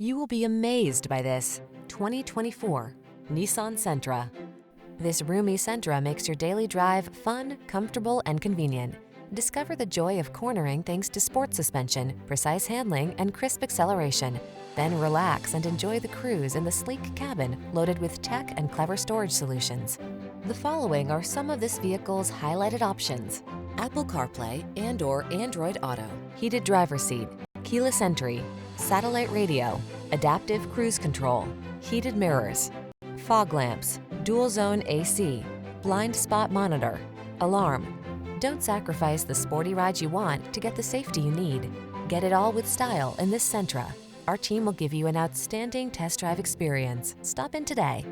You will be amazed by this 2024 Nissan Sentra. This roomy Sentra makes your daily drive fun, comfortable, and convenient. Discover the joy of cornering thanks to sport suspension, precise handling, and crisp acceleration. Then relax and enjoy the cruise in the sleek cabin loaded with tech and clever storage solutions. The following are some of this vehicle's highlighted options: Apple CarPlay and/or Android Auto, heated driver's seat, keyless entry, satellite radio, adaptive cruise control, heated mirrors, fog lamps, dual zone AC, blind spot monitor, alarm. Don't sacrifice the sporty ride you want to get the safety you need. Get it all with style in this Sentra. Our team will give you an outstanding test drive experience. Stop in today.